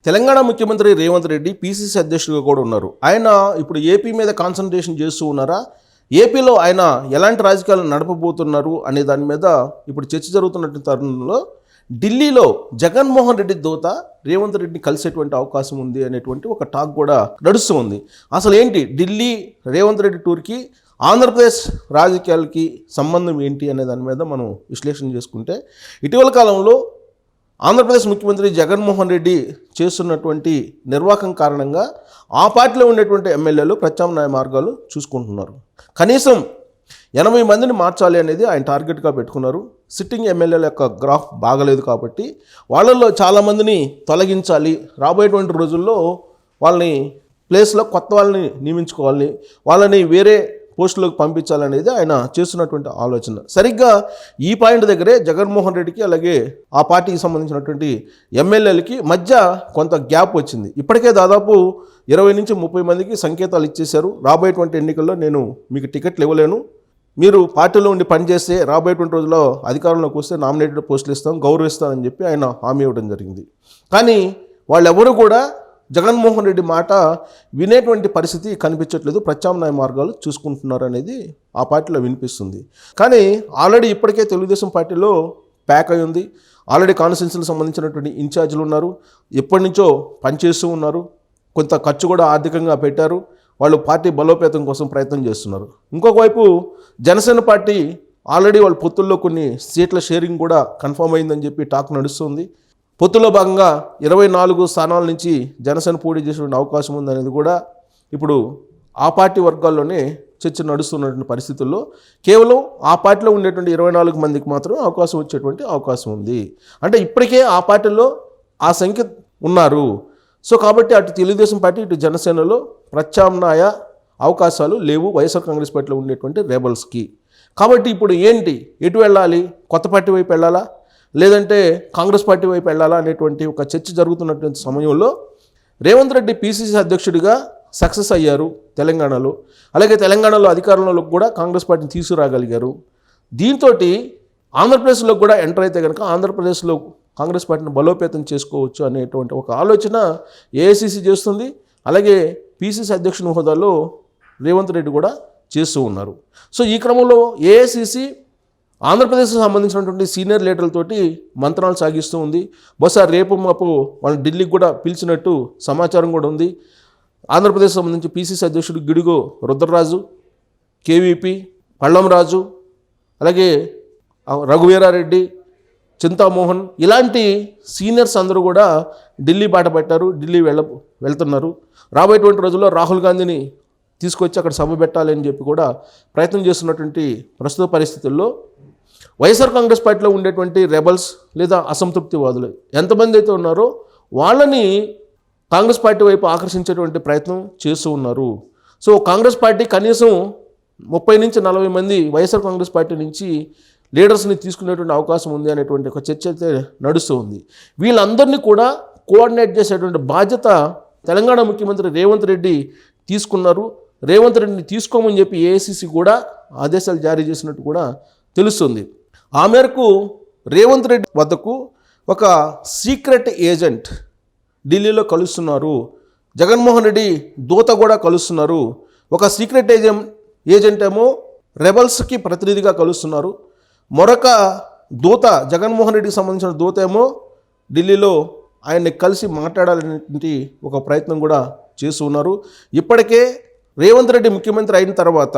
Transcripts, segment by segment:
తెలంగాణ ముఖ్యమంత్రి రేవంత్ రెడ్డి పీసీసీ అధ్యక్షుడిగా కూడా ఉన్నారు. ఆయన ఇప్పుడు ఏపీ మీద కాన్సన్ట్రేషన్ చేస్తూ ఉన్నారా, ఏపీలో ఆయన ఎలాంటి రాజకీయాలు నడపబోతున్నారు అనే దాని మీద ఇప్పుడు చర్చ జరుగుతున్నటువంటి తరుణంలో ఢిల్లీలో జగన్మోహన్ రెడ్డి దూత రేవంత్ రెడ్డిని కలిసేటువంటి అవకాశం ఉంది అనేటువంటి ఒక టాక్ కూడా నడుస్తూ ఉంది. అసలు ఏంటి ఢిల్లీ రేవంత్ రెడ్డి టూర్కి ఆంధ్రప్రదేశ్ రాజకీయాలకి సంబంధం ఏంటి అనే దాని మీద మనం విశ్లేషణ చేసుకుంటే, ఇటీవల కాలంలో ఆంధ్రప్రదేశ్ ముఖ్యమంత్రి జగన్మోహన్ రెడ్డి చేస్తున్నటువంటి నిర్వాహకం కారణంగా ఆ పార్టీలో ఉండేటువంటి ఎమ్మెల్యేలు ప్రత్యామ్నాయ మార్గాలు చూసుకుంటున్నారు. కనీసం 80 మందిని మార్చాలి అనేది ఆయన టార్గెట్గా పెట్టుకున్నారు. సిట్టింగ్ ఎమ్మెల్యేల యొక్క గ్రాఫ్ బాగలేదు కాబట్టి వాళ్ళల్లో చాలామందిని తొలగించాలి, రాబోయేటువంటి రోజుల్లో వాళ్ళని ప్లేస్లో కొత్త వాళ్ళని నియమించుకోవాలని, వాళ్ళని వేరే పోస్టులోకి పంపించాలనేది ఆయన చేస్తున్నటువంటి ఆలోచన. సరిగ్గా ఈ పాయింట్ దగ్గరే జగన్మోహన్ రెడ్డికి అలాగే ఆ పార్టీకి సంబంధించినటువంటి ఎమ్మెల్యేలకి మధ్య కొంత గ్యాప్ వచ్చింది. ఇప్పటికే దాదాపు 20 నుంచి 30 మందికి సంకేతాలు ఇచ్చేశారు. రాబోయేటువంటి ఎన్నికల్లో నేను మీకు టికెట్లు ఇవ్వలేను, మీరు పార్టీలో ఉండి పనిచేస్తే రాబోయేటువంటి రోజుల్లో అధికారంలోకి వస్తే నామినేటెడ్ పోస్టులు ఇస్తాం, గౌరవిస్తామని చెప్పి ఆయన హామీ ఇవ్వడం జరిగింది. కానీ వాళ్ళెవరూ కూడా జగన్మోహన్ రెడ్డి మాట వినేటువంటి పరిస్థితి కనిపించట్లేదు. ప్రత్యామ్నాయ మార్గాలు చూసుకుంటున్నారు అనేది ఆ పార్టీలో వినిపిస్తుంది. కానీ ఆల్రెడీ ఇప్పటికే తెలుగుదేశం పార్టీలో ప్యాక్ అయి ఉంది. ఆల్రెడీ కాన్స్టిట్యున్సీలకు సంబంధించినటువంటి ఇన్ఛార్జీలు ఉన్నారు, ఎప్పటి నుంచో పనిచేస్తూ ఉన్నారు, కొంత ఖర్చు కూడా ఆర్థికంగా పెట్టారు. వాళ్ళు పార్టీ బలోపేతం కోసం ప్రయత్నం చేస్తున్నారు. ఇంకొక వైపు జనసేన పార్టీ ఆల్రెడీ వాళ్ళ పొత్తుల్లో కొన్ని సీట్ల షేరింగ్ కూడా కన్ఫర్మ్ అయిందని చెప్పి టాక్ నడుస్తుంది. పొత్తులో భాగంగా 24 స్థానాల నుంచి జనసేన పోటీ చేసేటువంటి అవకాశం ఉందనేది కూడా ఇప్పుడు ఆ పార్టీ వర్గాల్లోనే చర్చ నడుస్తున్నటువంటి పరిస్థితుల్లో కేవలం ఆ పార్టీలో ఉండేటువంటి 24 మందికి మాత్రమే అవకాశం వచ్చేటువంటి అవకాశం ఉంది. అంటే ఇప్పటికే ఆ పార్టీలో ఆ సంఖ్య ఉన్నారు. సో కాబట్టి అటు తెలుగుదేశం పార్టీ ఇటు జనసేనలో ప్రత్యామ్నాయ అవకాశాలు లేవు వైఎస్ఆర్ కాంగ్రెస్ పార్టీలో ఉండేటువంటి రెబల్స్కి. కాబట్టి ఇప్పుడు ఏంటి, ఎటు వెళ్ళాలి, కొత్త పార్టీ వైపు వెళ్ళాలా లేదంటే కాంగ్రెస్ పార్టీ వైపు వెళ్ళాలా అనేటువంటి ఒక చర్చ జరుగుతున్నటువంటి సమయంలో రేవంత్ రెడ్డి పీసీసీ అధ్యక్షుడిగా సక్సెస్ అయ్యారు తెలంగాణలో. అలాగే తెలంగాణలో అధికారంలోకి కూడా కాంగ్రెస్ పార్టీని తీసుకురాగలిగారు. దీంతో ఆంధ్రప్రదేశ్లో కూడా ఎంటర్ అయితే కనుక ఆంధ్రప్రదేశ్లో కాంగ్రెస్ పార్టీని బలోపేతం చేసుకోవచ్చు అనేటువంటి ఒక ఆలోచన ఏఐసీసీ చేస్తుంది. అలాగే పీసీసీ అధ్యక్షుని హోదాలో రేవంత్ రెడ్డి కూడా చేస్తూ ఉన్నారు. సో ఈ క్రమంలో ఏఐసీసీ ఆంధ్రప్రదేశ్కి సంబంధించినటువంటి సీనియర్ లీడర్లతోటి మంత్రాలు సాగిస్తూ ఉంది. బహుశా రేపు మాపు వాళ్ళని ఢిల్లీకి కూడా పిలిచినట్టు సమాచారం కూడా ఉంది. ఆంధ్రప్రదేశ్ సంబంధించి పీసీసీ అధ్యక్షుడు గిడుగు రుద్రరాజు, కేవీపీ పళ్ళంరాజు, అలాగే రఘువీరారెడ్డి, చింతామోహన్ ఇలాంటి సీనియర్స్ అందరూ కూడా ఢిల్లీ బాట పట్టారు, ఢిల్లీ వెళ్తున్నారు. రాబోయేటువంటి రోజుల్లో రాహుల్ గాంధీని తీసుకొచ్చి అక్కడ సభ పెట్టాలని చెప్పి కూడా ప్రయత్నం చేస్తున్నటువంటి ప్రస్తుత పరిస్థితుల్లో వైఎస్ఆర్ కాంగ్రెస్ పార్టీలో ఉండేటువంటి రెబల్స్ లేదా అసంతృప్తివాదులు ఎంతమంది అయితే ఉన్నారో వాళ్ళని కాంగ్రెస్ పార్టీ వైపు ఆకర్షించేటువంటి ప్రయత్నం చేస్తూ ఉన్నారు. సో కాంగ్రెస్ పార్టీ కనీసం 30 నుంచి 40 మంది వైఎస్ఆర్ కాంగ్రెస్ పార్టీ నుంచి లీడర్స్ని తీసుకునేటువంటి అవకాశం ఉంది అనేటువంటి ఒక చర్చ అయితే నడుస్తూ ఉంది. వీళ్ళందరినీ కూడా కోఆర్డినేట్ చేసేటువంటి బాధ్యత తెలంగాణ ముఖ్యమంత్రి రేవంత్ రెడ్డి తీసుకున్నారు. రేవంత్ రెడ్డిని తీసుకోమని చెప్పి ఏఐసీసీ కూడా ఆదేశాలు జారీ చేసినట్టు కూడా తెలుస్తుంది. ఆ మేరకు రేవంత్ రెడ్డి వద్దకు ఒక సీక్రెట్ ఏజెంట్ ఢిల్లీలో కలుస్తున్నారు. జగన్మోహన్ రెడ్డి దూత కూడా కలుస్తున్నారు. ఒక సీక్రెట్ ఏజెంట్ ఏమో రెబల్స్కి ప్రతినిధిగా కలుస్తున్నారు. మరొక దూత జగన్మోహన్ రెడ్డికి సంబంధించిన దూత ఏమో ఢిల్లీలో ఆయన్ని కలిసి మాట్లాడాలనేటువంటి ఒక ప్రయత్నం కూడా చేస్తూ ఉన్నారు. ఇప్పటికే రేవంత్ రెడ్డి ముఖ్యమంత్రి అయిన తర్వాత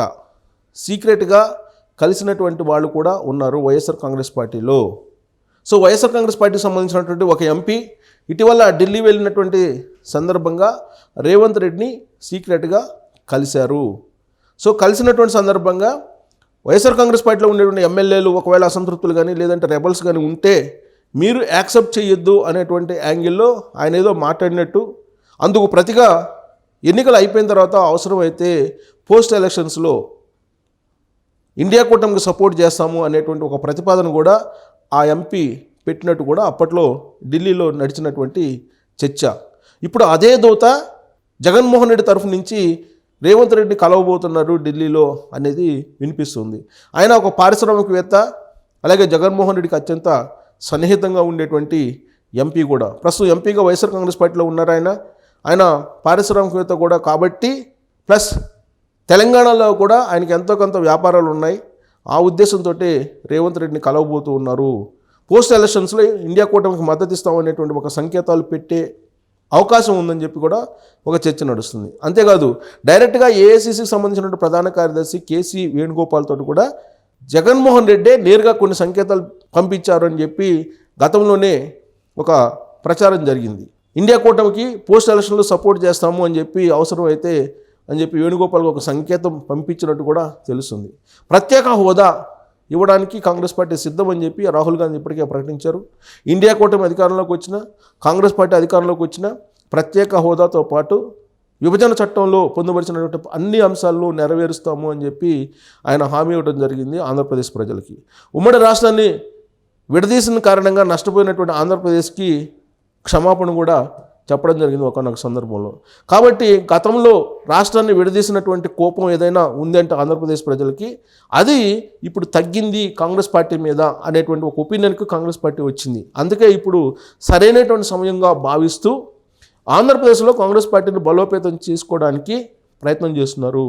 సీక్రెట్గా కలిసినటువంటి వాళ్ళు కూడా ఉన్నారు వైఎస్ఆర్ కాంగ్రెస్ పార్టీలో. సో వైఎస్ఆర్ కాంగ్రెస్ పార్టీకి సంబంధించినటువంటి ఒక ఎంపీ ఇటీవల ఢిల్లీ వెళ్ళినటువంటి సందర్భంగా రేవంత్ రెడ్డిని సీక్రెట్గా కలిశారు. సో కలిసినటువంటి సందర్భంగా వైఎస్ఆర్ కాంగ్రెస్ పార్టీలో ఉండేటువంటి ఎమ్మెల్యేలు ఒకవేళ అసంతృప్తులు కానీ లేదంటే రెబల్స్ కానీ ఉంటే మీరు యాక్సెప్ట్ చేయొద్దు అనేటువంటి యాంగిల్లో ఆయన ఏదో మాట్లాడినట్టు, అందుకు ప్రతిగా ఎన్నికలు అయిపోయిన తర్వాత అవసరమైతే పోస్ట్ ఎలక్షన్స్లో ఇండియా కూటమికి సపోర్ట్ చేస్తాము అనేటువంటి ఒక ప్రతిపాదన కూడా ఆ ఎంపీ పెట్టినట్టు కూడా అప్పట్లో ఢిల్లీలో నడిచినటువంటి చర్చ. ఇప్పుడు అదే దూత జగన్మోహన్ రెడ్డి తరఫు నుంచి రేవంత్ రెడ్డిని కలవబోతున్నారు ఢిల్లీలో అనేది వినిపిస్తుంది. ఆయన ఒక పారిశ్రామికవేత్త, అలాగే జగన్మోహన్ రెడ్డికి అత్యంత సన్నిహితంగా ఉండేటువంటి ఎంపీ కూడా. ప్రస్తుతం ఎంపీగా వైఎస్ఆర్ కాంగ్రెస్ పార్టీలో ఉన్నారు ఆయన పారిశ్రామికవేత్త కూడా కాబట్టి, ప్లస్ తెలంగాణలో కూడా ఆయనకి ఎంతో కొంత వ్యాపారాలు ఉన్నాయి. ఆ ఉద్దేశంతో రేవంత్ రెడ్డిని కలవబోతూ ఉన్నారు. పోస్ట్ ఎలక్షన్స్లో ఇండియా కూటమికి మద్దతు ఇస్తామనేటువంటి ఒక సంకేతాలు పెట్టే అవకాశం ఉందని చెప్పి కూడా ఒక చర్చ నడుస్తుంది. అంతేకాదు డైరెక్ట్గా ఏఐసీసీకి సంబంధించినటువంటి ప్రధాన కార్యదర్శి కేసీ వేణుగోపాల్ తోటి కూడా జగన్మోహన్ రెడ్డే నేరుగా కొన్ని సంకేతాలు పంపించారు అని చెప్పి గతంలోనే ఒక ప్రచారం జరిగింది. ఇండియా కూటమికి పోస్ట్ ఎలక్షన్లో సపోర్ట్ చేస్తాము అని చెప్పి అవసరం అయితే అని చెప్పి వేణుగోపాల్కి ఒక సంకేతం పంపించినట్టు కూడా తెలుస్తుంది. ప్రత్యేక హోదా ఇవ్వడానికి కాంగ్రెస్ పార్టీ సిద్ధమని చెప్పి రాహుల్ గాంధీ ఇప్పటికే ప్రకటించారు. ఇండియా కూటమి అధికారంలోకి వచ్చిన, కాంగ్రెస్ పార్టీ అధికారంలోకి వచ్చిన ప్రత్యేక హోదాతో పాటు విభజన చట్టంలో పొందుపరిచినటువంటి అన్ని అంశాలను నెరవేరుస్తాము అని చెప్పి ఆయన హామీ ఇవ్వడం జరిగింది ఆంధ్రప్రదేశ్ ప్రజలకి. ఉమ్మడి రాష్ట్రాన్ని విడదీసిన కారణంగా నష్టపోయినటువంటి ఆంధ్రప్రదేశ్కి క్షమాపణ కూడా చెప్పడం జరిగింది ఒకనొక సందర్భంలో. కాబట్టి గతంలో రాష్ట్రాన్ని విడదీసినటువంటి కోపం ఏదైనా ఉందంటే ఆంధ్రప్రదేశ్ ప్రజలకి, అది ఇప్పుడు తగ్గింది కాంగ్రెస్ పార్టీ మీద అనేటువంటి ఒక ఒపీనియన్కి కాంగ్రెస్ పార్టీ వచ్చింది. అందుకే ఇప్పుడు సరైనటువంటి సమయంగా భావిస్తూ ఆంధ్రప్రదేశ్లో కాంగ్రెస్ పార్టీని బలోపేతం చేసుకోవడానికి ప్రయత్నం చేస్తున్నారు.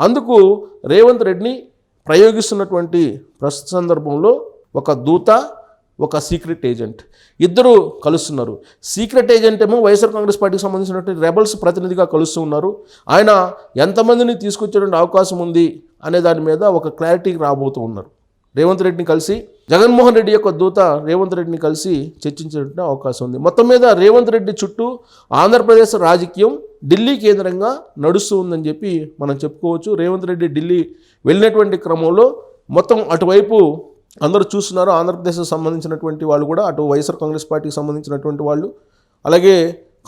అందుకు రేవంత్ రెడ్డిని ప్రయోగిస్తున్నటువంటి ప్రస్తుత సందర్భంలో ఒక దూత, ఒక సీక్రెట్ ఏజెంట్ ఇద్దరు కలుస్తున్నారు. సీక్రెట్ ఏజెంట్ ఏమో వైఎస్ఆర్ కాంగ్రెస్ పార్టీకి సంబంధించినటువంటి రెబల్స్ ప్రతినిధిగా కలుస్తూ ఉన్నారు. ఆయన ఎంతమందిని తీసుకొచ్చేటువంటి అవకాశం ఉంది అనే దాని మీద ఒక క్లారిటీకి రాబోతూ ఉన్నారు. రేవంత్ రెడ్డిని కలిసి జగన్మోహన్ రెడ్డి యొక్క దూత రేవంత్ రెడ్డిని కలిసి చర్చించేటువంటి అవకాశం ఉంది. మొత్తం మీద రేవంత్ రెడ్డి చుట్టూ ఆంధ్రప్రదేశ్ రాజకీయం ఢిల్లీ కేంద్రంగా నడుస్తూ ఉందని చెప్పి మనం చెప్పుకోవచ్చు. రేవంత్ రెడ్డి ఢిల్లీ వెళ్ళినటువంటి క్రమంలో మొత్తం అటువైపు అందరూ చూస్తున్నారు. ఆంధ్రప్రదేశ్కి సంబంధించినటువంటి వాళ్ళు కూడా, అటు వైఎస్ఆర్ కాంగ్రెస్ పార్టీకి సంబంధించినటువంటి వాళ్ళు, అలాగే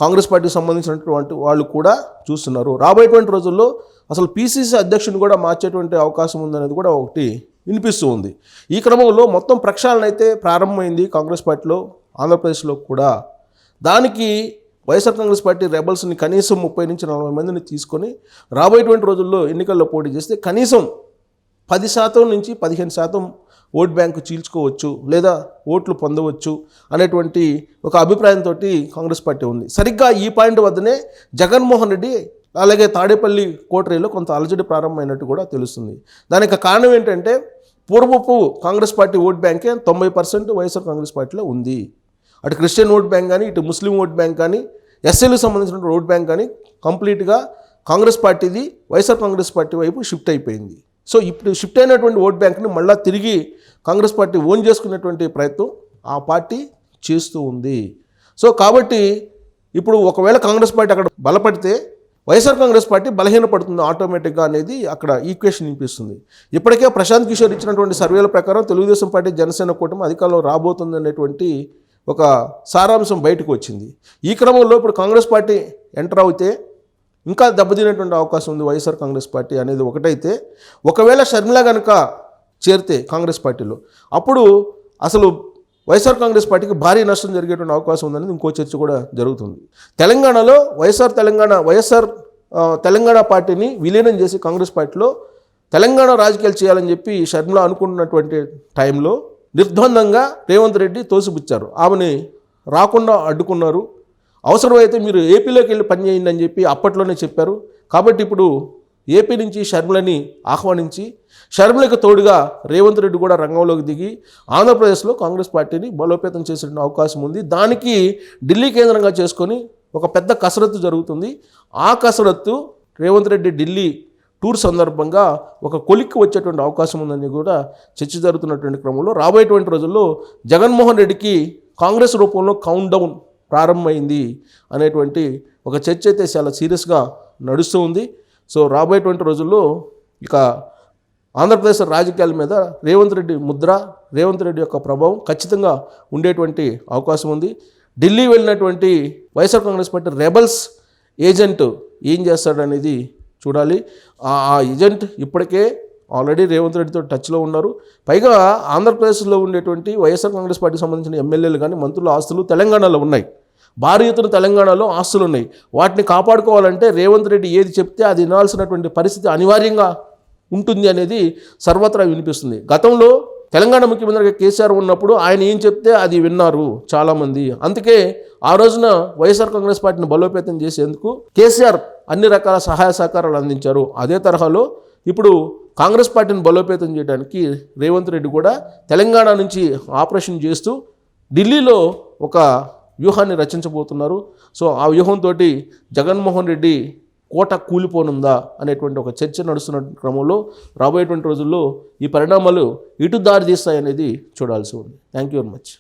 కాంగ్రెస్ పార్టీకి సంబంధించినటువంటి వాళ్ళు కూడా చూస్తున్నారు. రాబోయేటువంటి రోజుల్లో అసలు పీసీసీ అధ్యక్షుని కూడా మార్చేటువంటి అవకాశం ఉందనేది కూడా ఒకటి వినిపిస్తూ ఉంది. ఈ క్రమంలో మొత్తం ప్రక్షాళన అయితే ప్రారంభమైంది కాంగ్రెస్ పార్టీలో, ఆంధ్రప్రదేశ్లో కూడా. దానికి వైఎస్ఆర్ కాంగ్రెస్ పార్టీ రెబల్స్ని కనీసం 30 నుంచి 40 మందిని తీసుకొని రాబోయేటువంటి రోజుల్లో ఎన్నికల్లో పోటీ చేస్తే కనీసం 10% నుంచి 15% ఓట్ బ్యాంకు చీల్చుకోవచ్చు, లేదా ఓట్లు పొందవచ్చు అనేటువంటి ఒక అభిప్రాయంతో కాంగ్రెస్ పార్టీ ఉంది. సరిగ్గా ఈ పాయింట్ వద్దనే జగన్మోహన్ రెడ్డి అలాగే తాడేపల్లి కోటరీలో కొంత అలజడి ప్రారంభమైనట్టు కూడా తెలుస్తుంది. దానికి కారణం ఏంటంటే, పూర్వపు కాంగ్రెస్ పార్టీ ఓట్ బ్యాంకే 90% వైఎస్ఆర్ కాంగ్రెస్ పార్టీలో ఉంది. అటు క్రిస్టియన్ ఓట్ బ్యాంక్ కానీ, ఇటు ముస్లిం ఓట్ బ్యాంక్ కానీ, ఎస్సీలకు సంబంధించిన ఓట్ బ్యాంక్ కానీ కంప్లీట్గా కాంగ్రెస్ పార్టీది వైఎస్ఆర్ కాంగ్రెస్ పార్టీ వైపు షిఫ్ట్ అయిపోయింది. సో ఇప్పుడు షిఫ్ట్ అయినటువంటి ఓట్ బ్యాంక్ని మళ్ళీ తిరిగి కాంగ్రెస్ పార్టీ ఓన్ చేసుకునేటువంటి ప్రయత్నం ఆ పార్టీ చేస్తూ ఉంది. సో కాబట్టి ఇప్పుడు ఒకవేళ కాంగ్రెస్ పార్టీ అక్కడ బలపడితే వైఎస్ఆర్ కాంగ్రెస్ పార్టీ బలహీనపడుతుంది ఆటోమేటిక్గా అనేది అక్కడ ఈక్వేషన్ వినిపిస్తుంది. ఇప్పటికే ప్రశాంత్ కిషోర్ ఇచ్చినటువంటి సర్వేల ప్రకారం తెలుగుదేశం పార్టీ జనసేన కూటమి అధికారంలో రాబోతుంది అనేటువంటి ఒక సారాంశం బయటకు వచ్చింది. ఈ క్రమంలో ఇప్పుడు కాంగ్రెస్ పార్టీ ఎంటర్ అవుతే ఇంకా దెబ్బతినేటువంటి అవకాశం ఉంది వైఎస్ఆర్ కాంగ్రెస్ పార్టీ అనేది ఒకటైతే, ఒకవేళ షర్మిల కనుక చేరితే కాంగ్రెస్ పార్టీలో అప్పుడు అసలు వైఎస్ఆర్ కాంగ్రెస్ పార్టీకి భారీ నష్టం జరిగేటువంటి అవకాశం ఉందనేది ఇంకో చర్చ కూడా జరుగుతుంది. తెలంగాణలో వైఎస్ఆర్ తెలంగాణ పార్టీని విలీనం చేసి కాంగ్రెస్ పార్టీలో తెలంగాణ రాజకీయాలు చేయాలని చెప్పి షర్మిల అనుకుంటున్నటువంటి టైంలో నిర్ద్వందంగా రేవంత్ రెడ్డి తోసిపుచ్చారు. ఆమెని రాకుండా అడ్డుకున్నారు. అవసరమైతే మీరు ఏపీలోకి వెళ్ళి పనిచేయండి అని చెప్పి అప్పట్లోనే చెప్పారు. కాబట్టి ఇప్పుడు ఏపీ నుంచి షర్మిలని ఆహ్వానించి షర్మిలకు తోడుగా రేవంత్ రెడ్డి కూడా రంగంలోకి దిగి ఆంధ్రప్రదేశ్లో కాంగ్రెస్ పార్టీని బలోపేతం చేసే అవకాశం ఉంది. దానికి ఢిల్లీ కేంద్రంగా చేసుకొని ఒక పెద్ద కసరత్తు జరుగుతుంది. ఆ కసరత్తు రేవంత్ రెడ్డి ఢిల్లీ టూర్ సందర్భంగా ఒక కొలిక్కి వచ్చేటువంటి అవకాశం ఉందని కూడా చర్చ జరుగుతున్నటువంటి క్రమంలో రాబోయేటువంటి రోజుల్లో జగన్మోహన్ రెడ్డికి కాంగ్రెస్ రూపంలో కౌంట్ డౌన్ ప్రారంభమైంది అనేటువంటి ఒక చర్చ అయితే చాలా సీరియస్గా నడుస్తూ ఉంది. సో రాబోయేటువంటి రోజుల్లో ఇక ఆంధ్రప్రదేశ్ రాజకీయాల మీద రేవంత్ రెడ్డి ముద్ర, రేవంత్ రెడ్డి యొక్క ప్రభావం ఖచ్చితంగా ఉండేటువంటి అవకాశం ఉంది. ఢిల్లీ వెళ్ళినటువంటి YSR Congress party rebels agent ఏం చేస్తాడనేది చూడాలి. ఆ ఏజెంట్ ఇప్పటికే ఆల్రెడీ రేవంత్ రెడ్డితో టచ్లో ఉన్నారు. పైగా ఆంధ్రప్రదేశ్లో ఉండేటువంటి వైఎస్ఆర్ కాంగ్రెస్ పార్టీకి సంబంధించిన ఎమ్మెల్యేలు కానీ మంత్రుల ఆస్తులు తెలంగాణలో ఉన్నాయి. భారీ ఎత్తున తెలంగాణలో ఆస్తులు ఉన్నాయి. వాటిని కాపాడుకోవాలంటే రేవంత్ రెడ్డి ఏది చెప్తే అది వినాల్సినటువంటి పరిస్థితి అనివార్యంగా ఉంటుంది అనేది సర్వత్రా వినిపిస్తుంది. గతంలో తెలంగాణ ముఖ్యమంత్రిగా కేసీఆర్ ఉన్నప్పుడు ఆయన ఏం చెప్తే అది విన్నారు చాలామంది. అందుకే ఆ రోజున వైఎస్ఆర్ కాంగ్రెస్ పార్టీని బలోపేతం చేసేందుకు కేసీఆర్ అన్ని రకాల సహాయ సహకారాలు అందించారు. అదే తరహాలో ఇప్పుడు కాంగ్రెస్ పార్టీని బలోపేతం చేయడానికి రేవంత్ రెడ్డి కూడా తెలంగాణ నుంచి ఆపరేషన్ చేస్తూ ఢిల్లీలో ఒక వ్యూహాన్ని రచించబోతున్నారు. సో ఆ వ్యూహంతో జగన్మోహన్ రెడ్డి కోట కూలిపోనుందా అనేటువంటి ఒక చర్చ నడుస్తున్న క్రమంలో రాబోయేటువంటి రోజుల్లో ఈ పరిణామాలు ఇటు దారి తీస్తాయనేది చూడాల్సి ఉంది. Thank you very much.